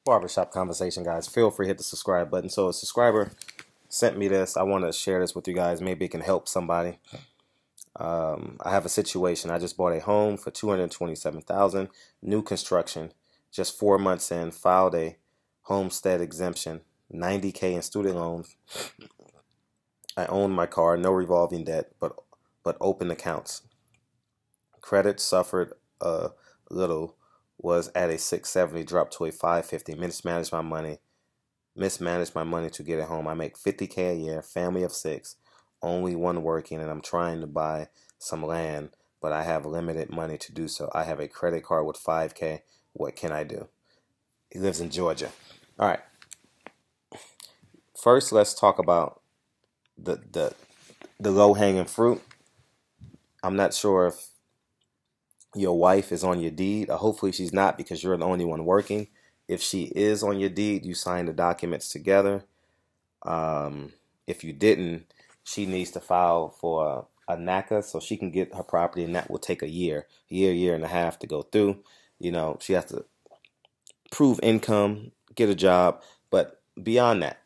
Barbershop conversation, guys. Feel free to hit the subscribe button. So a subscriber sent me this. I want to share this with you guys. Maybe it can help somebody. I have a situation. I just bought a home for $227,000, new construction, just 4 months in. Filed a homestead exemption, $90K in student loans. I own my car, no revolving debt, but open accounts. Credit suffered a little. Was at a 670, dropped to a 550. Mismanaged my money to get it home. I make $50K a year, family of 6, only one working, and I'm trying to buy some land, but I have limited money to do so. I have a credit card with $5K. What can I do? He lives in Georgia. All right. First, let's talk about the low-hanging fruit. I'm not sure if your wife is on your deed. Hopefully she's not, because you're the only one working. If she is on your deed, you sign the documents together. If you didn't, she needs to file for a NACA so she can get her property, and that will take a year and a half to go through. You know, she has to prove income, get a job. But beyond that,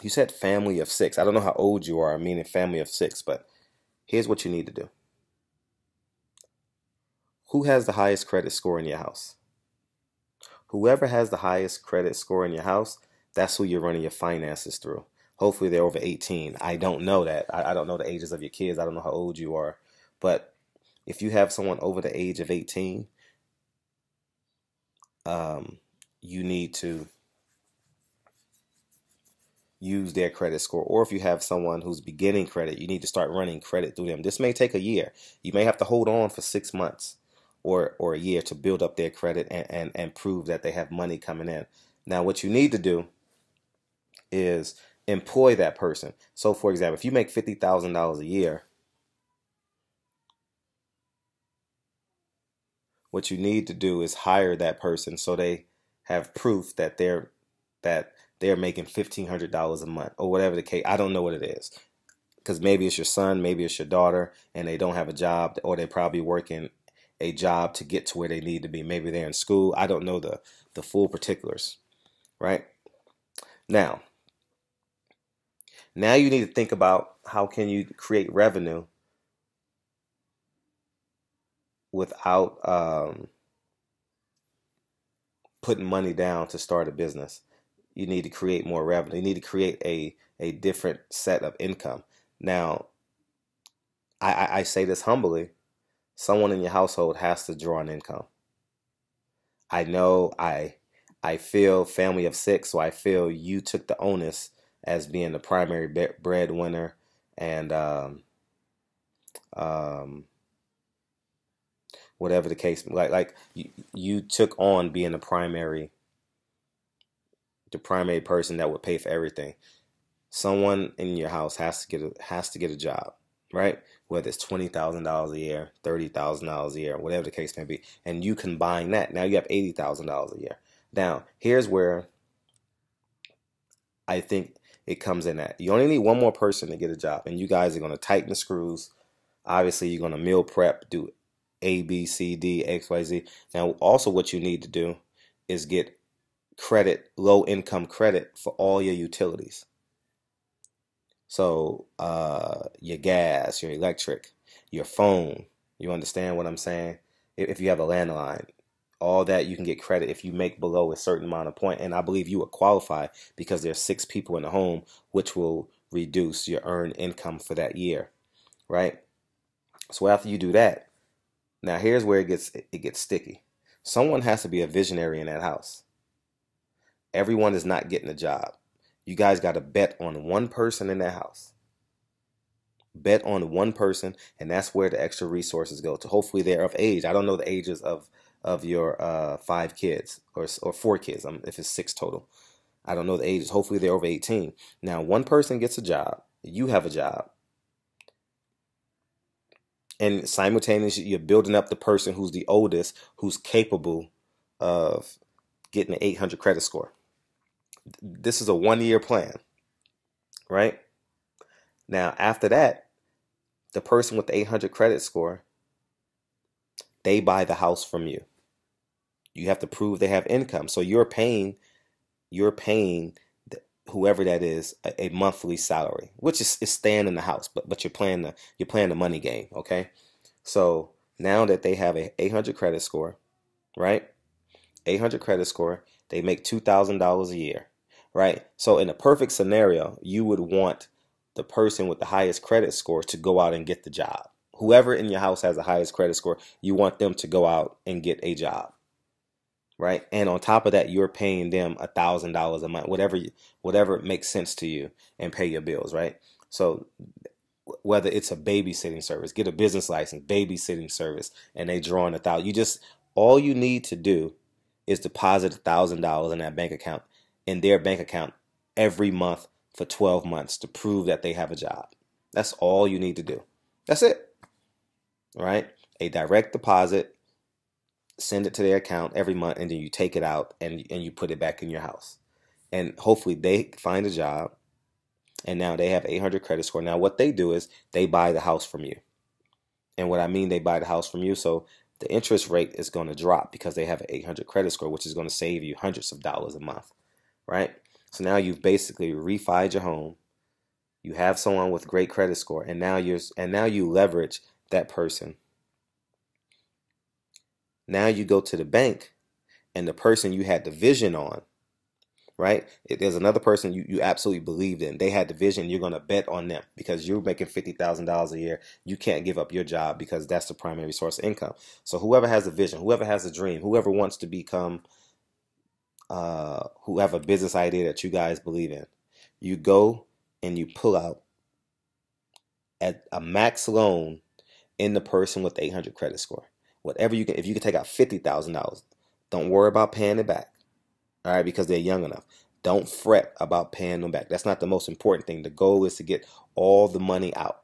you said family of 6. I don't know how old you are, meaning family of 6, but here's what you need to do. Who has the highest credit score in your house? Whoever has the highest credit score in your house, that's who you're running your finances through. Hopefully they're over 18. I don't know that. I don't know the ages of your kids. I don't know how old you are. But if you have someone over the age of 18, you need to use their credit score. Or if you have someone who's beginning credit, you need to start running credit through them. This may take a year. You may have to hold on for 6 months or a year to build up their credit and prove that they have money coming in. Now, what you need to do is employ that person. So, for example, if you make $50,000 a year, what you need to do is hire that person so they have proof that they're making $1,500 a month or whatever the case. I don't know what it is, because maybe it's your son, maybe it's your daughter, and they don't have a job, or they're probably working a job to get to where they need to be. Maybe they're in school. I don't know the full particulars, right? Now you need to think about how can you create revenue without putting money down to start a business. You need to create more revenue. You need to create a different set of income. Now, I say this humbly. Someone in your household has to draw an income. I know I feel family of 6, so I feel you took the onus as being the primary breadwinner, and whatever the case, like you took on being the primary person that would pay for everything. Someone in your house has to get a job, right? Whether it's $20,000 a year, $30,000 a year, whatever the case may be, and you combine that, now you have $80,000 a year. Now, here's where I think it comes in at. You only need one more person to get a job, and you guys are going to tighten the screws. Obviously, you're going to meal prep, do A, B, C, D, X, Y, Z. Now, also what you need to do is get credit, low income credit for all your utilities. So your gas, your electric, your phone, you understand what I'm saying? If you have a landline, all that you can get credit if you make below a certain amount of point. And I believe you would qualify because there's 6 people in the home, which will reduce your earned income for that year, right? So after you do that, now here's where it gets sticky. Someone has to be a visionary in that house. Everyone is not getting a job. You guys got to bet on one person in that house. Bet on one person, and that's where the extra resources go to. Hopefully they're of age. I don't know the ages of your 5 kids or 4 kids, if it's 6 total. I don't know the ages. Hopefully they're over 18. Now, one person gets a job. You have a job. And simultaneously, you're building up the person who's the oldest, who's capable of getting an 800 credit score. This is a 1-year plan, right? Now, after that, the person with the 800 credit score, they buy the house from you. You have to prove they have income. So you're paying whoever that is a monthly salary, which is staying in the house, but you're playing the money game, okay? So now that they have a 800 credit score, right? 800 credit score, they make $2,000 a year, right? So in a perfect scenario, you would want the person with the highest credit score to go out and get the job. Whoever in your house has the highest credit score, you want them to go out and get a job, right? And on top of that, you're paying them $1,000 a month, whatever makes sense to you, and pay your bills, right? So whether it's a babysitting service, get a business license, babysitting service, and they draw on 1,000. All you need to do is deposit $1,000 in that bank account, in their bank account, every month for 12 months to prove that they have a job. That's all you need to do. That's it, right? A direct deposit, send it to their account every month, and then you take it out and you put it back in your house. And hopefully they find a job, and now they have 800 credit score. Now what they do is they buy the house from you. And what I mean, they buy the house from you, so the interest rate is going to drop because they have an 800 credit score, which is going to save you hundreds of dollars a month, right? So now you've basically refied your home. You have someone with great credit score, and now you leverage that person. Now you go to the bank, and the person you had the vision on, right? If there's another person you absolutely believed in, they had the vision, you're going to bet on them because you're making $50,000 a year. You can't give up your job because that's the primary source of income. So whoever has a vision, whoever has a dream, whoever wants to become, who have a business idea that you guys believe in, you go and you pull out at a max loan in the person with the 800 credit score. Whatever you can, if you can take out $50,000, don't worry about paying it back. All right, because they're young enough. Don't fret about paying them back. That's not the most important thing. The goal is to get all the money out.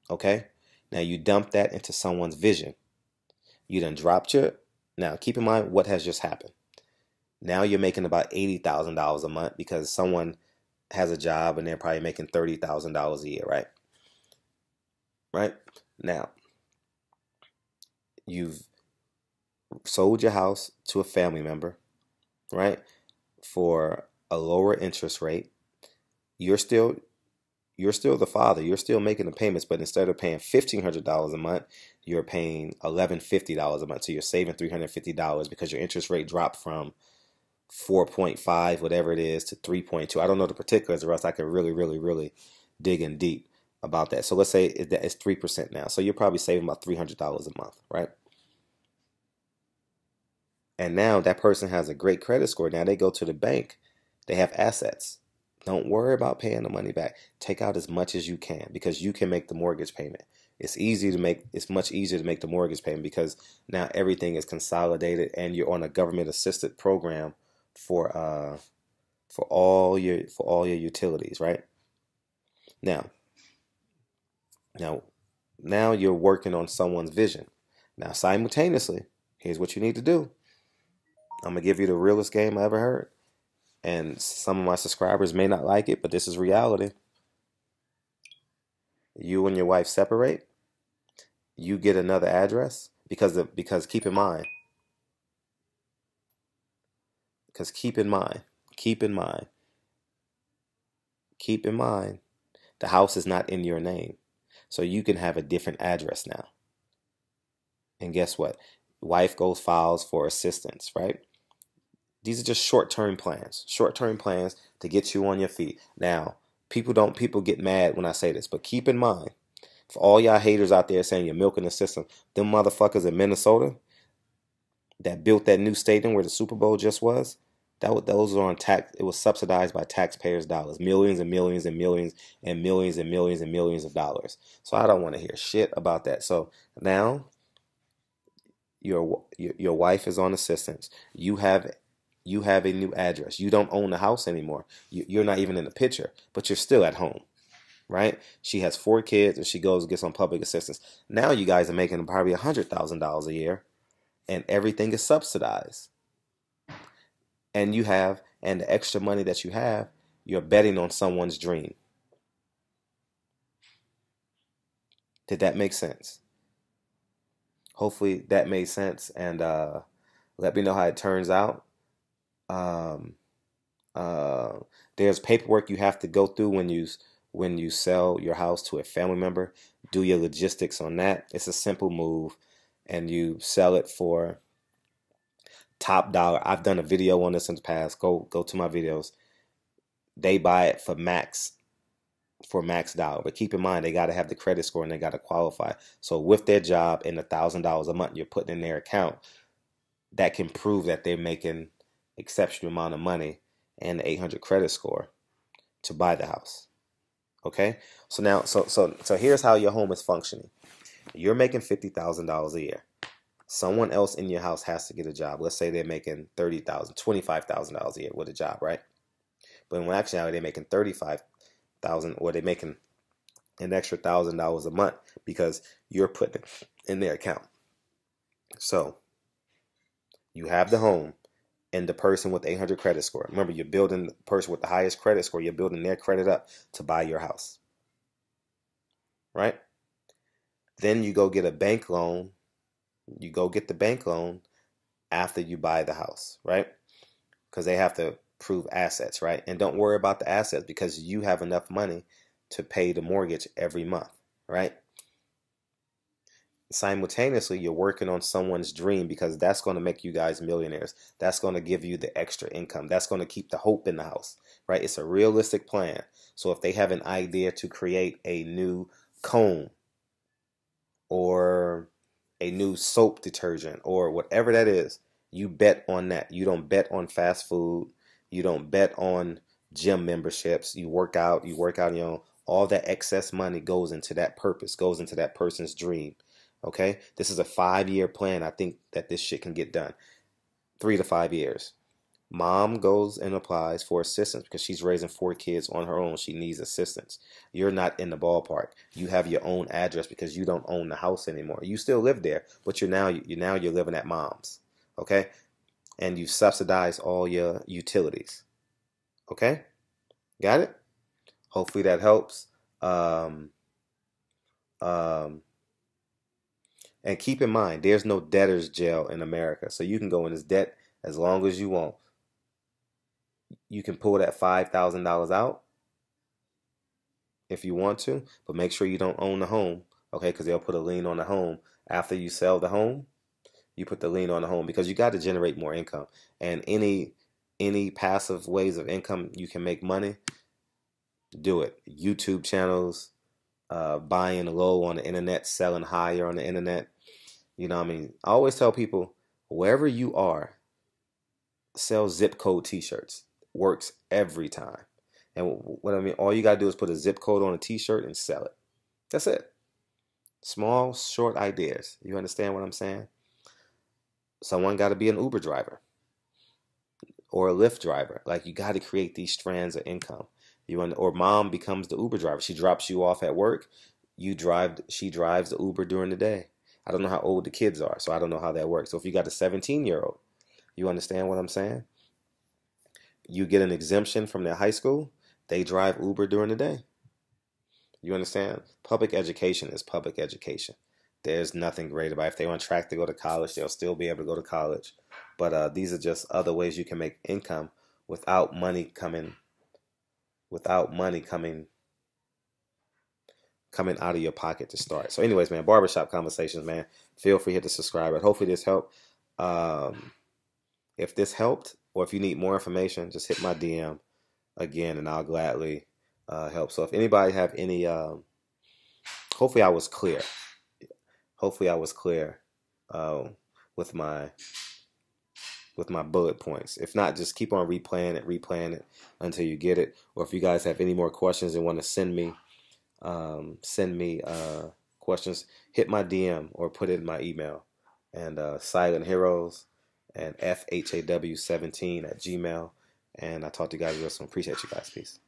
Okay? Now you dump that into someone's vision. You done dropped your. Now keep in mind what has just happened. Now you're making about $80,000 a month because someone has a job and they're probably making $30,000 a year, right? Right? Now, you've sold your house to a family member, right? For a lower interest rate. You're still the father. You're still making the payments, but instead of paying $1,500 a month, you're paying $1,150 a month. So you're saving $350 because your interest rate dropped from 4.5, whatever it is, to 3.2. I don't know the particulars, or else I could really, really, really dig in deep about that. So let's say it's 3% now. So you're probably saving about $300 a month, right? And now that person has a great credit score. Now they go to the bank. They have assets. Don't worry about paying the money back. Take out as much as you can because you can make the mortgage payment. It's much easier to make the mortgage payment because now everything is consolidated and you're on a government assisted program for all your utilities, right? Now you're working on someone's vision. Now simultaneously, here's what you need to do. I'm going to give you the realest game I ever heard. And some of my subscribers may not like it, but this is reality. You and your wife separate. You get another address because keep in mind, the house is not in your name. So you can have a different address now. And guess what? Wife goes files for assistance, right? These are just short-term plans to get you on your feet. Now, people get mad when I say this, but keep in mind, for all y'all haters out there saying you're milking the system, them motherfuckers in Minnesota that built that new stadium where the Super Bowl just was, those were on tax. It was subsidized by taxpayers' dollars, millions and millions and millions and millions and millions and millions of dollars. So I don't want to hear shit about that. So now your wife is on assistance. You have a new address. You don't own the house anymore. You're not even in the picture, but you're still at home, right? She has 4 kids and she goes and gets on public assistance. Now you guys are making probably $100,000 a year and everything is subsidized. And the extra money that you have, you're betting on someone's dream. Did that make sense? Hopefully that made sense. And Let me know how it turns out. Um, uh, there's paperwork you have to go through when you sell your house to a family member. Do your logistics on that. It's a simple move, and you sell it for top dollar. I've done a video on this in the past. Go to my videos. They buy it for max dollar, but keep in mind they got to have the credit score and they got to qualify. So with their job and $1,000 a month you're putting in their account, that can prove that they're making exceptional amount of money and the 800 credit score to buy the house. Okay, so now so here's how your home is functioning. You're making $50,000 a year. Someone else in your house has to get a job. Let's say they're making $30,000, $25,000 a year with a job, right? But in actuality, they're making $35,000, or they're making an extra $1,000 a month because you're putting it in their account. So you have the home and the person with the 800 credit score. Remember, you're building the person with the highest credit score. You're building their credit up to buy your house, right? Then you go get a bank loan. You go get the bank loan after you buy the house, right? Because they have to prove assets, right? And don't worry about the assets because you have enough money to pay the mortgage every month, right? Simultaneously, you're working on someone's dream because that's going to make you guys millionaires. That's going to give you the extra income. That's going to keep the hope in the house, right? It's a realistic plan. So if they have an idea to create a new comb or a new soap detergent or whatever that is, you bet on that. You don't bet on fast food. You don't bet on gym memberships. You work out, all that excess money goes into that purpose, goes into that person's dream. Okay, this is a 5-year plan. I think that this shit can get done. 3 to 5 years. Mom goes and applies for assistance because she's raising 4 kids on her own. She needs assistance. You're not in the ballpark. You have your own address because you don't own the house anymore. You still live there, but you're living at mom's. Okay, and you subsidize all your utilities. Okay, got it? Hopefully that helps. And keep in mind, there's no debtor's jail in America. So you can go in this debt as long as you want. You can pull that $5,000 out if you want to, but make sure you don't own the home, okay? Because they'll put a lien on the home. After you sell the home, you put the lien on the home because you got to generate more income. And any passive ways of income you can make money, do it. YouTube channels, buying low on the internet, selling higher on the internet. You know what I mean? I always tell people, wherever you are, sell zip code t-shirts. Works every time. And what I mean, all you got to do is put a zip code on a t-shirt and sell it. That's it. Small, short ideas. You understand what I'm saying? Someone got to be an Uber driver or a Lyft driver. Like, you got to create these strands of income. Or mom becomes the Uber driver. She drops you off at work. She drives the Uber during the day. I don't know how old the kids are, so I don't know how that works. So if you got a 17-year-old, you understand what I'm saying? You get an exemption from their high school. They drive Uber during the day. You understand? Public education is public education. There's nothing great about it. If they're on track to go to college, they'll still be able to go to college. But these are just other ways you can make income without money coming out of your pocket to start. So anyways, man, barbershop conversations, man. Feel free to hit the subscribe button. Hopefully this helped. If this helped, or if you need more information, just hit my DM again, and I'll gladly help. So if anybody have any, hopefully I was clear. Hopefully I was clear with my bullet points. If not, just keep on replaying it until you get it. Or if you guys have any more questions and want to send me questions, hit my DM or put it in my email. And Silent Heroes and FHAW17 at Gmail. And I talk to you guys real soon. Appreciate you guys. Peace.